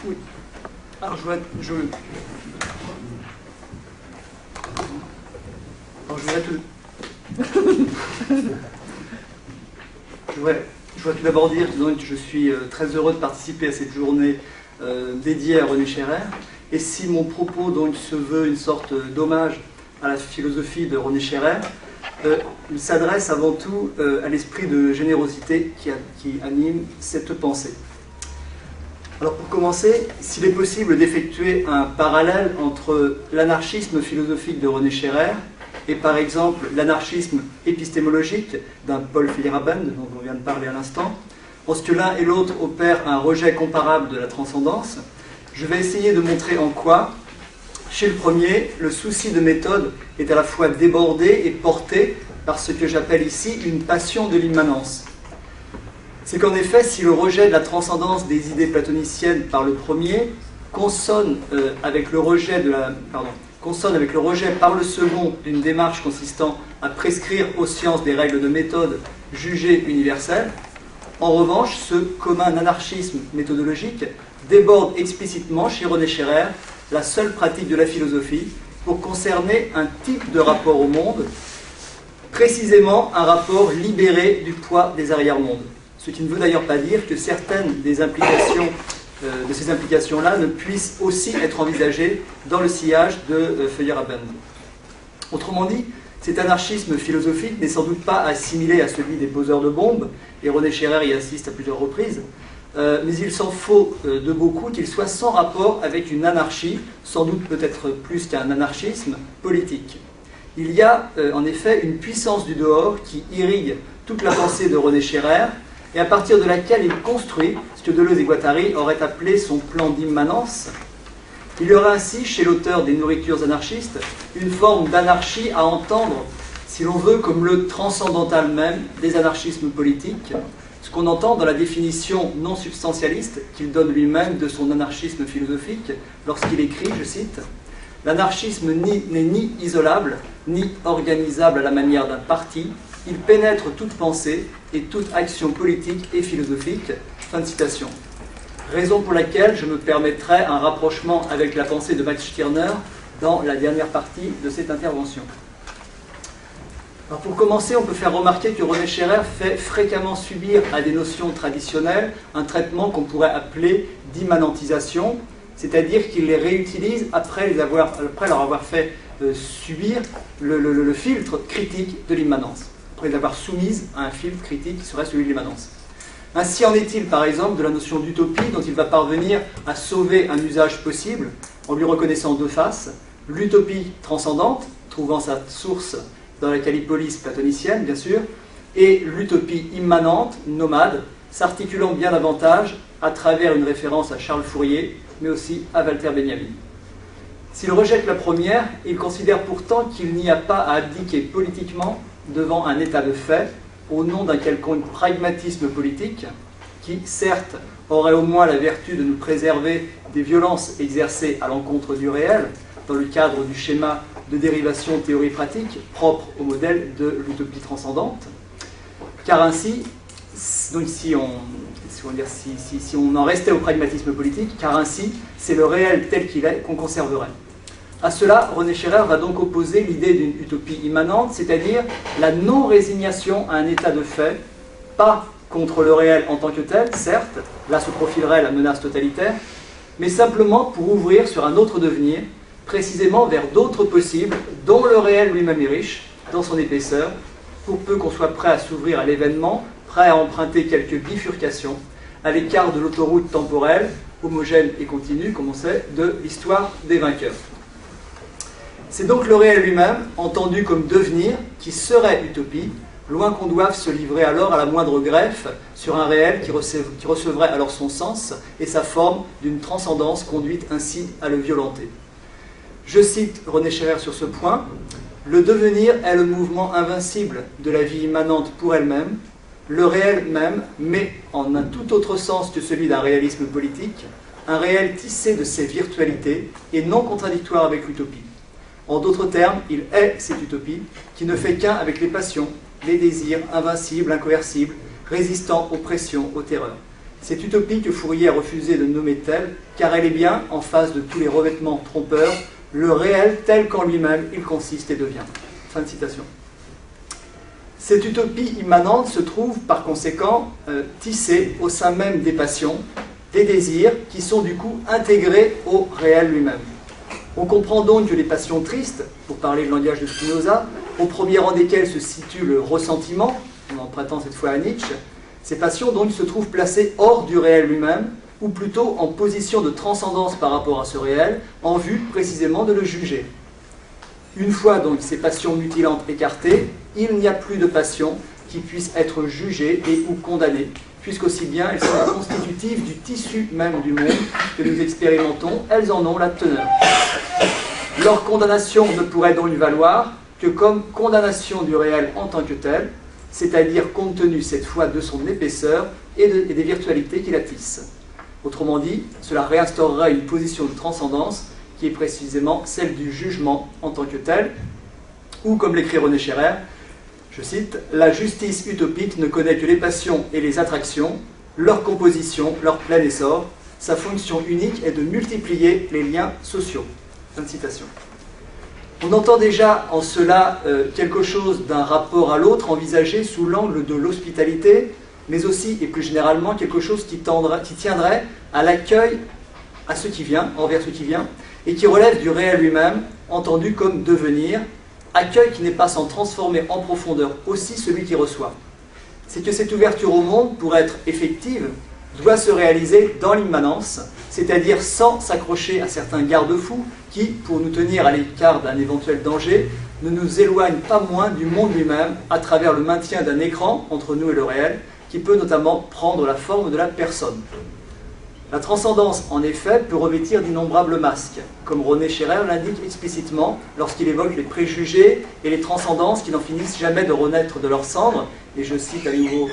Oui. Alors je voudrais tout d'abord dire que je suis très heureux de participer à cette journée dédiée à René Scherrer. Et si mon propos donc se veut une sorte d'hommage à la philosophie de René Scherrer, il s'adresse avant tout à l'esprit de générosité qui anime cette pensée. Alors pour commencer, s'il est possible d'effectuer un parallèle entre l'anarchisme philosophique de René Scherrer et par exemple l'anarchisme épistémologique d'un Paul Feyerabend, dont on vient de parler à l'instant, en ce que l'un et l'autre opèrent un rejet comparable de la transcendance, je vais essayer de montrer en quoi, chez le premier, le souci de méthode est à la fois débordé et porté par ce que j'appelle ici une passion de l'immanence. C'est qu'en effet, si le rejet de la transcendance des idées platoniciennes par le premier consonne avec le rejet par le second d'une démarche consistant à prescrire aux sciences des règles de méthode jugées universelles, en revanche, ce commun anarchisme méthodologique déborde explicitement chez René Scherrer la seule pratique de la philosophie pour concerner un type de rapport au monde, précisément un rapport libéré du poids des arrière-mondes. Ce qui ne veut d'ailleurs pas dire que certaines des implications de ces implications-là ne puissent aussi être envisagées dans le sillage de Feyerabend. Autrement dit, cet anarchisme philosophique n'est sans doute pas assimilé à celui des poseurs de bombes, et René Scherrer y assiste à plusieurs reprises, mais il s'en faut de beaucoup qu'il soit sans rapport avec une anarchie, sans doute peut-être plus qu'un anarchisme politique. Il y a en effet une puissance du dehors qui irrigue toute la pensée de René Scherrer, et à partir de laquelle il construit ce que Deleuze et Guattari auraient appelé son plan d'immanence. Il y aura ainsi, chez l'auteur des Nourritures anarchistes, une forme d'anarchie à entendre, si l'on veut, comme le transcendantal même des anarchismes politiques, ce qu'on entend dans la définition non substantialiste qu'il donne lui-même de son anarchisme philosophique, lorsqu'il écrit, je cite, « L'anarchisme n'est ni isolable, ni organisable à la manière d'un parti, il pénètre toute pensée et toute action politique et philosophique. » Fin de citation. Raison pour laquelle je me permettrai un rapprochement avec la pensée de Max Stirner dans la dernière partie de cette intervention. Alors pour commencer, on peut faire remarquer que René Scherrer fait fréquemment subir à des notions traditionnelles un traitement qu'on pourrait appeler d'immanentisation, c'est-à-dire qu'il les réutilise après leur avoir fait subir le filtre critique de l'immanence, après les avoir soumises à un filtre critique qui serait celui de l'immanence. Ainsi en est-il par exemple de la notion d'utopie dont il va parvenir à sauver un usage possible en lui reconnaissant deux faces, l'utopie transcendante, trouvant sa source dans la Callipolis platonicienne bien sûr, et l'utopie immanente, nomade, s'articulant bien davantage à travers une référence à Charles Fourier, mais aussi à Walter Benjamin. S'il rejette la première, il considère pourtant qu'il n'y a pas à abdiquer politiquement devant un état de fait, au nom d'un quelconque pragmatisme politique, qui, certes, aurait au moins la vertu de nous préserver des violences exercées à l'encontre du réel, dans le cadre du schéma de dérivation théorie-pratique propre au modèle de l'utopie transcendante, car ainsi, donc si on en restait au pragmatisme politique, car ainsi, c'est le réel tel qu'il est qu'on conserverait. À cela, René Scherrer va donc opposer l'idée d'une utopie immanente, c'est-à-dire la non-résignation à un état de fait, pas contre le réel en tant que tel, certes, là se profilerait la menace totalitaire, mais simplement pour ouvrir sur un autre devenir, précisément vers d'autres possibles, dont le réel lui-même est riche, dans son épaisseur, pour peu qu'on soit prêt à s'ouvrir à l'événement, prêt à emprunter quelques bifurcations, à l'écart de l'autoroute temporelle, homogène et continue, comme on sait, de l'histoire des vainqueurs. C'est donc le réel lui-même, entendu comme devenir, qui serait utopie, loin qu'on doive se livrer alors à la moindre greffe sur un réel qui recevrait alors son sens et sa forme d'une transcendance conduite ainsi à le violenter. Je cite René Scherrer sur ce point, « Le devenir est le mouvement invincible de la vie immanente pour elle-même, le réel même, mais en un tout autre sens que celui d'un réalisme politique, un réel tissé de ses virtualités et non contradictoire avec l'utopie. En d'autres termes, il est cette utopie qui ne fait qu'un avec les passions, les désirs invincibles, incoercibles, résistant aux pressions, aux terreurs. Cette utopie que Fourier a refusé de nommer telle, car elle est bien, en face de tous les revêtements trompeurs, le réel tel qu'en lui-même il consiste et devient. Fin de citation. Cette utopie immanente se trouve par conséquent tissée au sein même des passions, des désirs, qui sont du coup intégrés au réel lui-même. On comprend donc que les passions tristes, pour parler le langage de Spinoza, au premier rang desquelles se situe le ressentiment, en empruntant cette fois à Nietzsche, ces passions donc se trouvent placées hors du réel lui-même, ou plutôt en position de transcendance par rapport à ce réel, en vue précisément de le juger. Une fois donc ces passions mutilantes écartées, il n'y a plus de passions qui puissent être jugées et ou condamnées, puisqu'aussi bien elles sont constitutives du tissu même du monde que nous expérimentons, elles en ont la teneur. Leur condamnation ne pourrait donc valoir que comme condamnation du réel en tant que tel, c'est-à-dire compte tenu cette fois de son épaisseur et des virtualités qui la tissent. Autrement dit, cela réinstaurerait une position de transcendance qui est précisément celle du jugement en tant que tel, ou comme l'écrit René Scherrer, je cite, « La justice utopique ne connaît que les passions et les attractions, leur composition, leur plein essor, sa fonction unique est de multiplier les liens sociaux. » Fin de citation. On entend déjà en cela quelque chose d'un rapport à l'autre envisagé sous l'angle de l'hospitalité, mais aussi et plus généralement quelque chose qui tiendrait à l'accueil à ce qui vient, envers ce qui vient, et qui relève du réel lui-même, entendu comme devenir, accueil qui n'est pas sans transformer en profondeur aussi celui qui reçoit. C'est que cette ouverture au monde, pour être effective, doit se réaliser dans l'immanence, c'est-à-dire sans s'accrocher à certains garde-fous qui, pour nous tenir à l'écart d'un éventuel danger, ne nous éloignent pas moins du monde lui-même à travers le maintien d'un écran entre nous et le réel, qui peut notamment prendre la forme de la personne. La transcendance, en effet, peut revêtir d'innombrables masques, comme René Scherrer l'indique explicitement lorsqu'il évoque les préjugés et les transcendances qui n'en finissent jamais de renaître de leurs cendres, et je cite à nouveau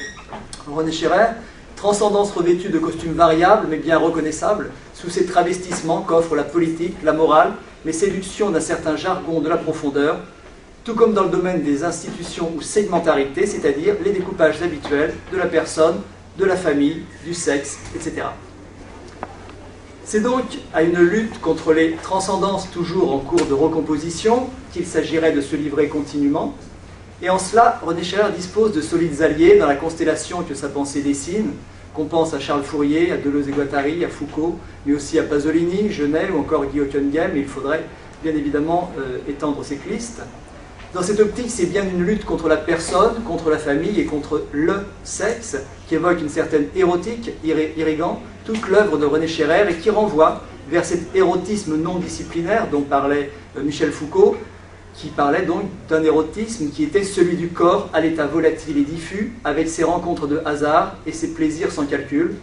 René Scherrer, « Transcendance revêtue de costumes variables mais bien reconnaissables, sous ces travestissements qu'offrent la politique, la morale, les séductions d'un certain jargon de la profondeur, tout comme dans le domaine des institutions ou segmentarités, c'est-à-dire les découpages habituels de la personne, de la famille, du sexe, etc. » C'est donc à une lutte contre les transcendances toujours en cours de recomposition qu'il s'agirait de se livrer continuellement. Et en cela, René Scherrer dispose de solides alliés dans la constellation que sa pensée dessine, qu'on pense à Charles Fourier, à Deleuze et Guattari, à Foucault, mais aussi à Pasolini, Genet ou encore Guy Hockenheim, et il faudrait bien évidemment étendre cette liste. Dans cette optique, c'est bien une lutte contre la personne, contre la famille et contre le sexe, qui évoque une certaine érotique irriguant toute l'œuvre de René Scherrer et qui renvoie vers cet érotisme non disciplinaire dont parlait Michel Foucault, qui parlait donc d'un érotisme qui était celui du corps à l'état volatile et diffus, avec ses rencontres de hasard et ses plaisirs sans calcul,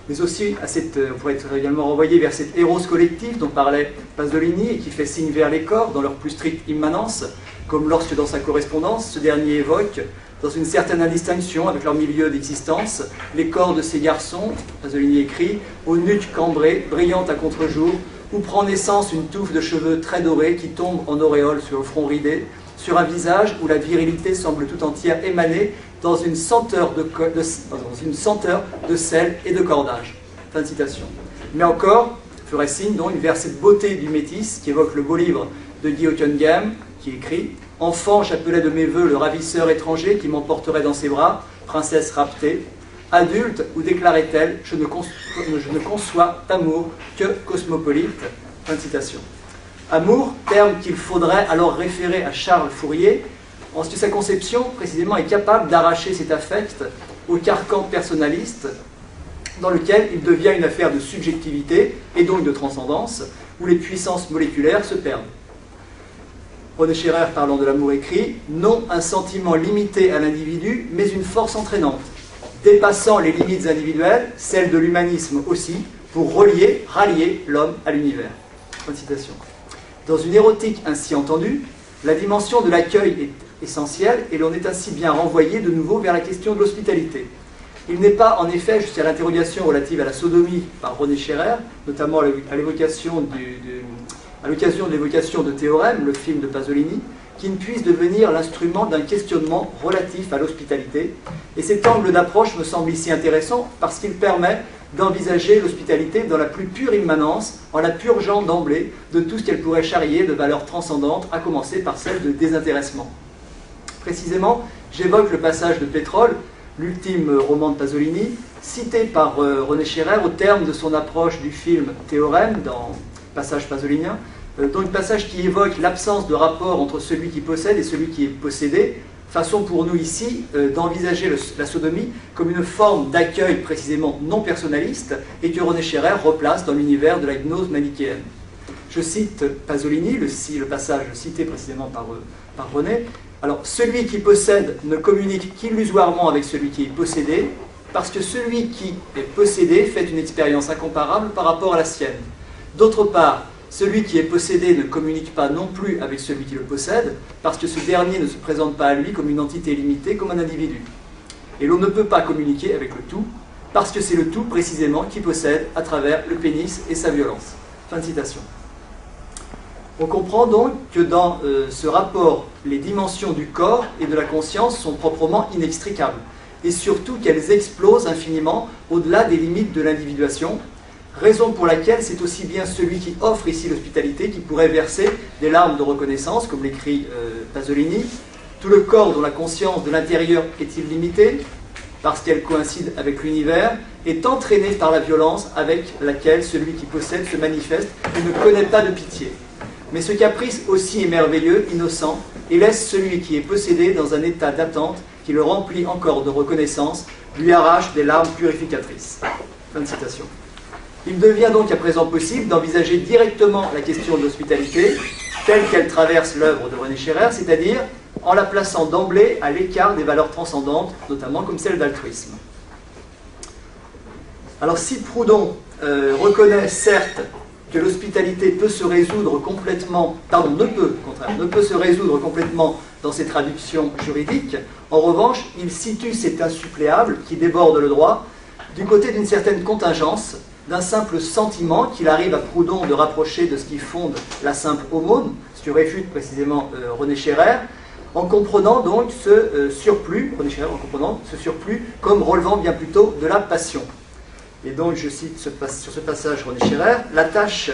mais aussi on pourrait être également renvoyé vers cet éros collectif dont parlait Pasolini et qui fait signe vers les corps dans leur plus stricte immanence, comme lorsque dans sa correspondance, ce dernier évoque, dans une certaine indistinction avec leur milieu d'existence, les corps de ces garçons, Pasolini écrit, aux nuques cambrées, brillantes à contre-jour, où prend naissance une touffe de cheveux très dorés qui tombe en auréole sur le front ridé, sur un visage où la virilité semble tout entière émaner dans une senteur de sel et de cordage. Fin de citation. Mais encore, ferait signe donc vers cette beauté du métis qui évoque le beau livre de Guy Hockenheim, qui écrit « Enfant, j'appelais de mes voeux le ravisseur étranger qui m'emporterait dans ses bras, princesse raptée. Adulte, où déclarait-elle, je ne conçois d'amour que cosmopolite. » Fin de citation. Amour, terme qu'il faudrait alors référer à Charles Fourier, en ce que sa conception, précisément, est capable d'arracher cet affect au carcan personnaliste, dans lequel il devient une affaire de subjectivité, et donc de transcendance, où les puissances moléculaires se perdent. René Scherrer, parlant de l'amour, écrit « Non un sentiment limité à l'individu, mais une force entraînante, dépassant les limites individuelles, celles de l'humanisme aussi, pour rallier l'homme à l'univers. » Fin de citation. Dans une érotique ainsi entendue, la dimension de l'accueil est essentielle et l'on est ainsi bien renvoyé de nouveau vers la question de l'hospitalité. Il n'est pas, en effet, jusqu'à l'interrogation relative à la sodomie par René Scherrer, notamment à l'occasion de l'évocation de Théorème, le film de Pasolini, qui ne puisse devenir l'instrument d'un questionnement relatif à l'hospitalité. Et cet angle d'approche me semble ici intéressant parce qu'il permet d'envisager l'hospitalité dans la plus pure immanence, en la purgeant d'emblée de tout ce qu'elle pourrait charrier de valeurs transcendantes, à commencer par celle de désintéressement. Précisément, j'évoque le passage de Pétrole, l'ultime roman de Pasolini, cité par René Scherrer au terme de son approche du film Théorème, dans Passage pasolinien, donc passage qui évoque l'absence de rapport entre celui qui possède et celui qui est possédé, façon pour nous ici d'envisager la sodomie comme une forme d'accueil précisément non personnaliste et que René Scherrer replace dans l'univers de la gnose manichéenne. Je cite Pasolini, le passage cité précisément par René. Alors, celui qui possède ne communique qu'illusoirement avec celui qui est possédé, parce que celui qui est possédé fait une expérience incomparable par rapport à la sienne. D'autre part, celui qui est possédé ne communique pas non plus avec celui qui le possède, parce que ce dernier ne se présente pas à lui comme une entité limitée, comme un individu. Et l'on ne peut pas communiquer avec le tout, parce que c'est le tout précisément qui possède à travers le pénis et sa violence. Fin de citation. On comprend donc que dans ce rapport, les dimensions du corps et de la conscience sont proprement inextricables, et surtout qu'elles explosent infiniment au-delà des limites de l'individuation, raison pour laquelle c'est aussi bien celui qui offre ici l'hospitalité qui pourrait verser des larmes de reconnaissance, comme l'écrit Pasolini. Tout le corps dont la conscience de l'intérieur est illimitée, parce qu'elle coïncide avec l'univers, est entraîné par la violence avec laquelle celui qui possède se manifeste et ne connaît pas de pitié. Mais ce caprice aussi est merveilleux, innocent, et laisse celui qui est possédé dans un état d'attente qui le remplit encore de reconnaissance, lui arrache des larmes purificatrices. Fin de citation. Il devient donc à présent possible d'envisager directement la question de l'hospitalité telle qu'elle traverse l'œuvre de René Scherrer, c'est-à-dire en la plaçant d'emblée à l'écart des valeurs transcendantes, notamment comme celle d'altruisme. Alors si Proudhon reconnaît certes que l'hospitalité peut se résoudre complètement, ne peut se résoudre complètement dans ses traductions juridiques, en revanche, il situe cet insuppléable qui déborde le droit du côté d'une certaine contingence, d'un simple sentiment qu'il arrive à Proudhon de rapprocher de ce qui fonde la simple aumône, ce que réfute précisément René Scherrer, en comprenant donc ce surplus, comme relevant bien plutôt de la passion. Et donc je cite sur ce passage René Scherrer, la tâche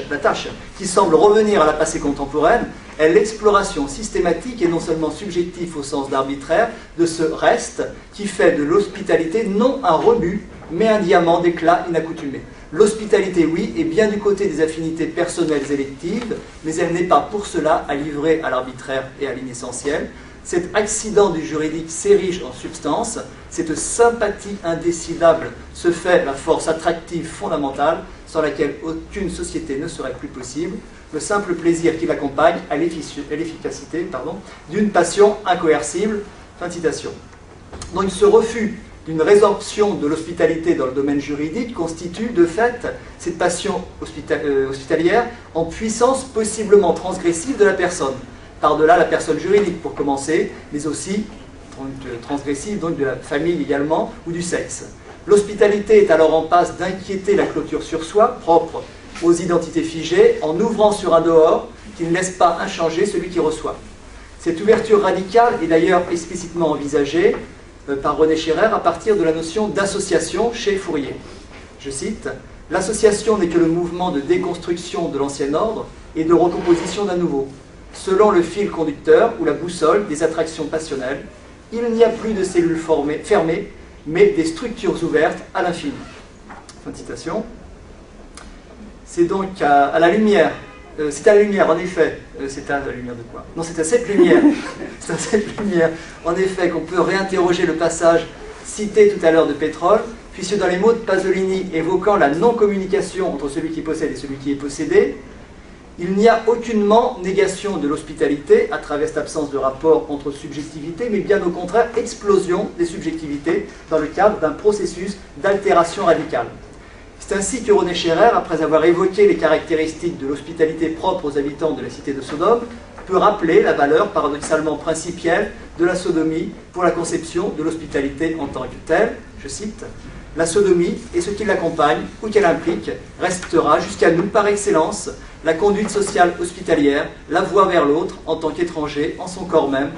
qui semble revenir à la passée contemporaine est l'exploration systématique et non seulement subjective au sens d'arbitraire de ce reste qui fait de l'hospitalité non un rebut, mais un diamant d'éclat inaccoutumé. L'hospitalité, oui, est bien du côté des affinités personnelles électives, mais elle n'est pas pour cela à livrer à l'arbitraire et à l'inessentiel. Cet accident du juridique s'érige en substance, cette sympathie indécidable se fait la force attractive fondamentale sans laquelle aucune société ne serait plus possible, le simple plaisir qui l'accompagne à l'efficacité d'une passion incoercible. Fin de citation. Donc ce refus d'une résorption de l'hospitalité dans le domaine juridique constitue de fait cette passion hospitalière en puissance possiblement transgressive de la personne, par-delà la personne juridique pour commencer, mais aussi transgressive donc de la famille également ou du sexe. L'hospitalité est alors en passe d'inquiéter la clôture sur soi, propre aux identités figées, en ouvrant sur un dehors qui ne laisse pas inchangé celui qui reçoit. Cette ouverture radicale est d'ailleurs explicitement envisagée par René Scherrer à partir de la notion d'association chez Fourier. Je cite, « L'association n'est que le mouvement de déconstruction de l'ancien ordre et de recomposition d'un nouveau. Selon le fil conducteur ou la boussole des attractions passionnelles, il n'y a plus de cellules fermées, mais des structures ouvertes à l'infini. » Fin de citation. C'est donc à la lumière. C'est à la lumière, en effet. C'est à la lumière de quoi? Non, c'est à cette lumière. C'est à cette lumière, en effet, qu'on peut réinterroger le passage cité tout à l'heure de Pétrole, puisque dans les mots de Pasolini évoquant la non-communication entre celui qui possède et celui qui est possédé, il n'y a aucunement négation de l'hospitalité à travers cette absence de rapport entre subjectivité, mais bien au contraire explosion des subjectivités dans le cadre d'un processus d'altération radicale. C'est ainsi que René Scherrer, après avoir évoqué les caractéristiques de l'hospitalité propre aux habitants de la cité de Sodome, peut rappeler la valeur paradoxalement principielle de la sodomie pour la conception de l'hospitalité en tant que telle. Je cite, « La sodomie et ce qui l'accompagne ou qu'elle implique restera jusqu'à nous par excellence la conduite sociale hospitalière, la voie vers l'autre en tant qu'étranger en son corps même,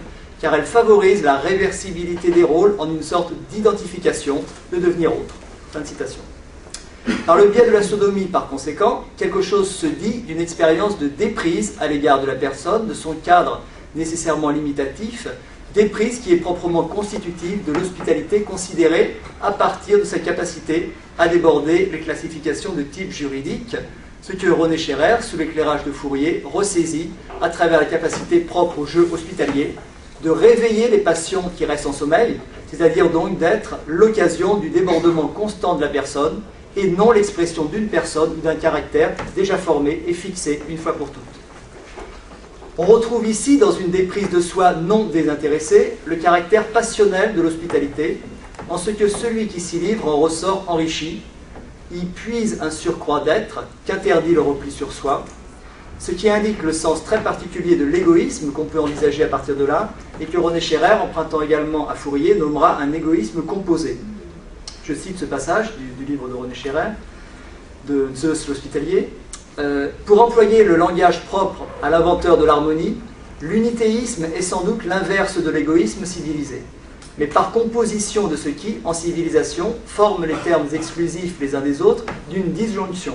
car elle favorise la réversibilité des rôles en une sorte d'identification de devenir autre. Fin de citation. Par le biais de la sodomie, par conséquent, quelque chose se dit d'une expérience de déprise à l'égard de la personne, de son cadre nécessairement limitatif, déprise qui est proprement constitutive de l'hospitalité considérée à partir de sa capacité à déborder les classifications de type juridique, ce que René Scherrer, sous l'éclairage de Fourier, ressaisit à travers la capacité propre au jeu hospitalier de réveiller les passions qui restent en sommeil, c'est-à-dire donc d'être l'occasion du débordement constant de la personne et non l'expression d'une personne ou d'un caractère déjà formé et fixé une fois pour toutes. On retrouve ici, dans une déprise de soi non désintéressée, le caractère passionnel de l'hospitalité, en ce que celui qui s'y livre en ressort enrichi, y puise un surcroît d'être qu'interdit le repli sur soi, ce qui indique le sens très particulier de l'égoïsme qu'on peut envisager à partir de là, et que René Scherrer, empruntant également à Fourier, nommera un égoïsme composé. Je cite ce passage du livre de René Scherrer, de Zeus l'Hospitalier. Pour employer le langage propre à l'inventeur de l'harmonie, l'unitéisme est sans doute l'inverse de l'égoïsme civilisé, mais par composition de ce qui, en civilisation, forme les termes exclusifs les uns des autres d'une disjonction.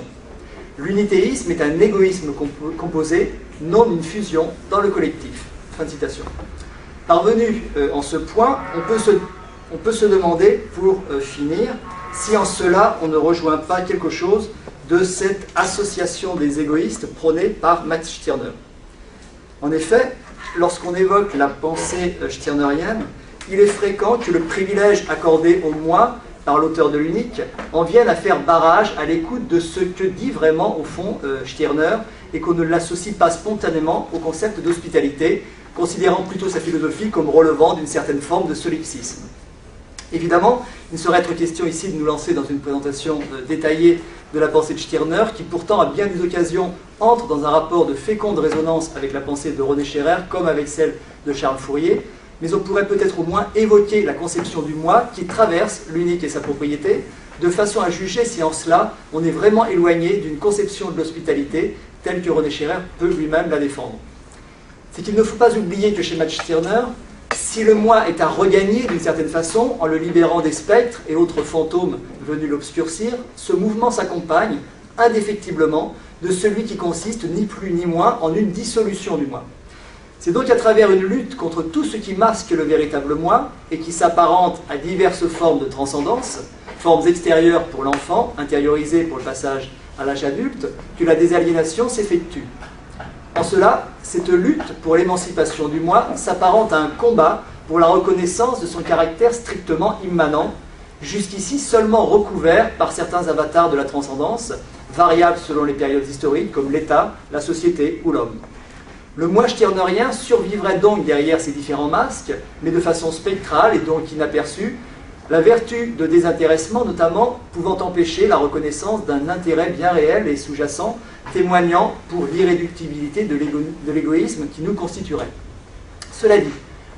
L'unitéisme est un égoïsme composé, non une fusion dans le collectif. Fin de citation. Parvenu en ce point, on peut se demander, pour finir, si en cela on ne rejoint pas quelque chose de cette association des égoïstes prônée par Max Stirner. En effet, lorsqu'on évoque la pensée stirnerienne, il est fréquent que le privilège accordé au moi par l'auteur de l'unique en vienne à faire barrage à l'écoute de ce que dit vraiment au fond Stirner et qu'on ne l'associe pas spontanément au concept d'hospitalité, considérant plutôt sa philosophie comme relevant d'une certaine forme de solipsisme. Évidemment, il ne saurait être question ici de nous lancer dans une présentation détaillée de la pensée de Stirner, qui pourtant, à bien des occasions, entre dans un rapport de féconde résonance avec la pensée de René Scherrer, comme avec celle de Charles Fourier, mais on pourrait peut-être au moins évoquer la conception du moi qui traverse l'unique et sa propriété, de façon à juger si en cela, on est vraiment éloigné d'une conception de l'hospitalité telle que René Scherrer peut lui-même la défendre. C'est qu'il ne faut pas oublier que chez Max Stirner, si le moi est à regagner d'une certaine façon, en le libérant des spectres et autres fantômes venus l'obscurcir, ce mouvement s'accompagne indéfectiblement de celui qui consiste ni plus ni moins en une dissolution du moi. C'est donc à travers une lutte contre tout ce qui masque le véritable moi et qui s'apparente à diverses formes de transcendance, formes extérieures pour l'enfant, intériorisées pour le passage à l'âge adulte, que la désaliénation s'effectue. En cela, cette lutte pour l'émancipation du moi s'apparente à un combat pour la reconnaissance de son caractère strictement immanent, jusqu'ici seulement recouvert par certains avatars de la transcendance, variables selon les périodes historiques comme l'État, la société ou l'homme. Le moi stirnerien survivrait donc derrière ces différents masques, mais de façon spectrale et donc inaperçue, la vertu de désintéressement notamment pouvant empêcher la reconnaissance d'un intérêt bien réel et sous-jacent, témoignant pour l'irréductibilité de l'égoïsme qui nous constituerait. Cela dit,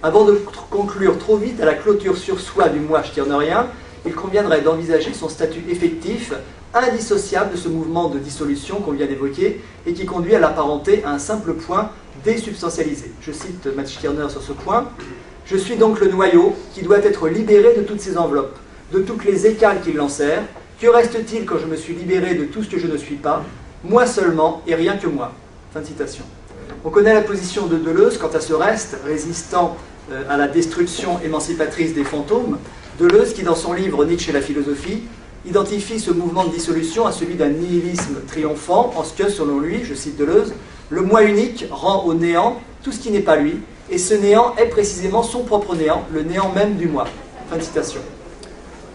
avant de conclure trop vite à la clôture sur soi du moi stirnerien, il conviendrait d'envisager son statut effectif, indissociable de ce mouvement de dissolution qu'on vient d'évoquer et qui conduit à l'apparenter à un simple point désubstantialisé. Je cite Max Stirner sur ce point. « Je suis donc le noyau qui doit être libéré de toutes ces enveloppes, de toutes les écales qui l'enserrent. Que reste-t-il quand je me suis libéré de tout ce que je ne suis pas? Moi seulement et rien que moi. » Fin de citation. On connaît la position de Deleuze quant à ce reste résistant à la destruction émancipatrice des fantômes. Deleuze qui, dans son livre Nietzsche et la philosophie, identifie ce mouvement de dissolution à celui d'un nihilisme triomphant, en ce que, selon lui, je cite Deleuze, le moi unique rend au néant tout ce qui n'est pas lui, et ce néant est précisément son propre néant, le néant même du moi. Fin de citation.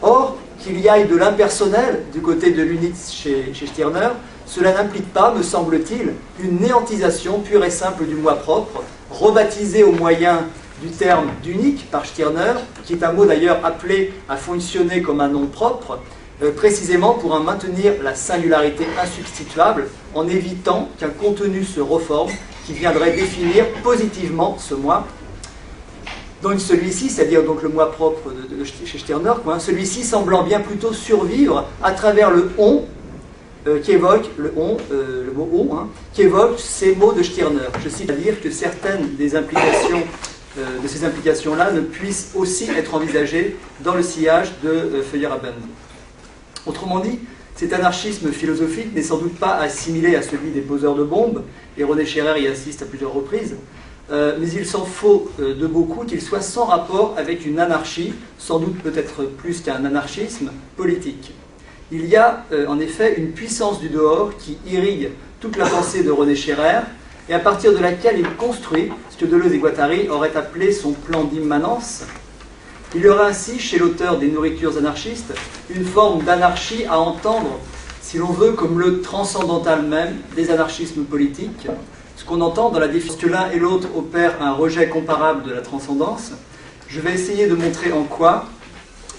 Or, qu'il y aille de l'impersonnel du côté de l'unique chez Stirner, cela n'implique pas, me semble-t-il, une néantisation pure et simple du moi propre, rebaptisé au moyen du terme d'unique par Stirner, qui est un mot d'ailleurs appelé à fonctionner comme un nom propre, précisément pour en maintenir la singularité insubstituable, en évitant qu'un contenu se reforme qui viendrait définir positivement ce moi. Donc celui-ci, c'est-à-dire donc le moi propre de chez Stirner, celui-ci semblant bien plutôt survivre à travers le on, qui évoque le mot on, qui évoque ces mots de Stirner. Je cite à dire que certaines des implications de ces implications-là ne puissent aussi être envisagées dans le sillage de Feyerabend. Autrement dit, cet anarchisme philosophique n'est sans doute pas assimilé à celui des poseurs de bombes, et René Scherrer y assiste à plusieurs reprises, mais il s'en faut de beaucoup qu'il soit sans rapport avec une anarchie, sans doute peut-être plus qu'un anarchisme politique. Il y a en effet une puissance du dehors qui irrigue toute la pensée de René Scherrer, et à partir de laquelle il construit ce que Deleuze et Guattari auraient appelé son plan d'immanence. Il y aura ainsi, chez l'auteur des Nourritures anarchistes, une forme d'anarchie à entendre, si l'on veut, comme le transcendantal même des anarchismes politiques, ce qu'on entend dans la définition que l'un et l'autre opèrent un rejet comparable de la transcendance. Je vais essayer de montrer en quoi,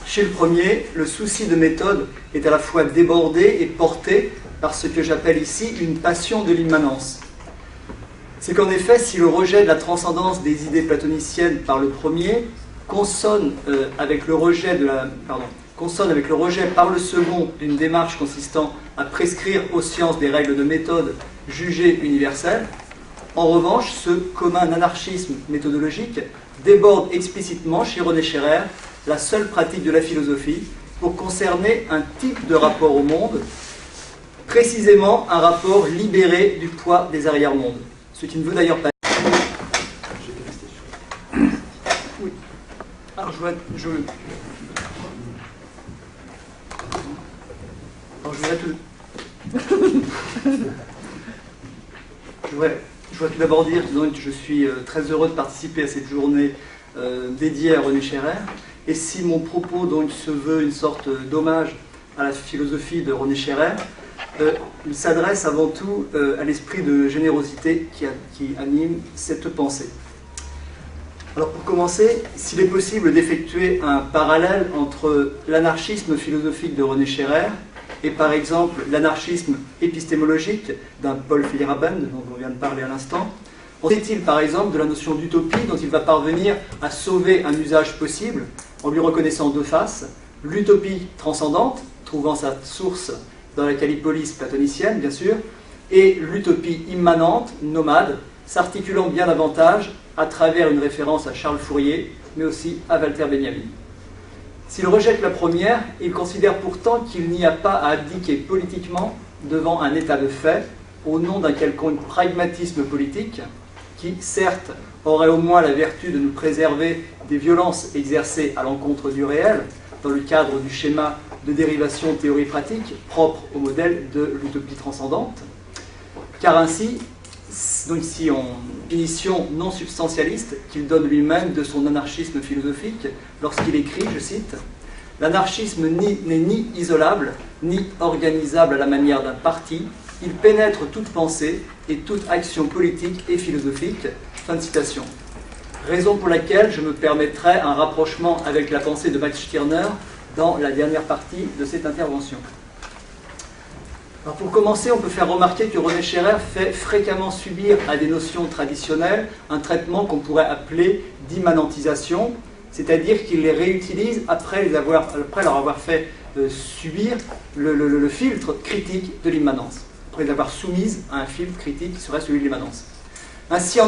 chez le premier, le souci de méthode est à la fois débordé et porté par ce que j'appelle ici une passion de l'immanence. C'est qu'en effet, si le rejet de la transcendance des idées platoniciennes par le premier consonne avec le rejet par le second d'une démarche consistant à prescrire aux sciences des règles de méthode jugées universelles, en revanche, ce commun anarchisme méthodologique déborde explicitement chez René Scherrer la seule pratique de la philosophie pour concerner un type de rapport au monde, précisément un rapport libéré du poids des arrière-mondes. Ce qui ne veut d'ailleurs pas dire. Oui. Alors je voudrais tout d'abord dire que je suis très heureux de participer à cette journée dédiée à René Scherrer. Et si mon propos donc se veut une sorte d'hommage à la philosophie de René Scherrer, il s'adresse avant tout à l'esprit de générosité qui anime cette pensée. Alors pour commencer, s'il est possible d'effectuer un parallèle entre l'anarchisme philosophique de René Scherrer et par exemple l'anarchisme épistémologique d'un Paul Feyerabend dont on vient de parler à l'instant, en est-il par exemple de la notion d'utopie dont il va parvenir à sauver un usage possible en lui reconnaissant deux faces, l'utopie transcendante, trouvant sa source dans la calipolis platonicienne, bien sûr, et l'utopie immanente, nomade, s'articulant bien davantage à travers une référence à Charles Fourier, mais aussi à Walter Benjamin. S'il rejette la première, il considère pourtant qu'il n'y a pas à abdiquer politiquement devant un état de fait, au nom d'un quelconque pragmatisme politique, qui, certes, aurait au moins la vertu de nous préserver des violences exercées à l'encontre du réel, dans le cadre du schéma de dérivation théorie-pratique propre au modèle de l'utopie transcendante, car ainsi, donc si on définition non substantialiste qu'il donne lui-même de son anarchisme philosophique, lorsqu'il écrit, je cite, « L'anarchisme n'est ni isolable, ni organisable à la manière d'un parti, il pénètre toute pensée et toute action politique et philosophique. » Fin de citation. Raison pour laquelle je me permettrai un rapprochement avec la pensée de Max Stirner dans la dernière partie de cette intervention. Alors pour commencer, on peut faire remarquer que René Scherrer fait fréquemment subir à des notions traditionnelles un traitement qu'on pourrait appeler d'immanentisation, c'est-à-dire qu'il les réutilise après leur avoir fait subir le filtre critique de l'immanence, après les avoir soumises à un filtre critique qui serait celui de l'immanence. Ainsi,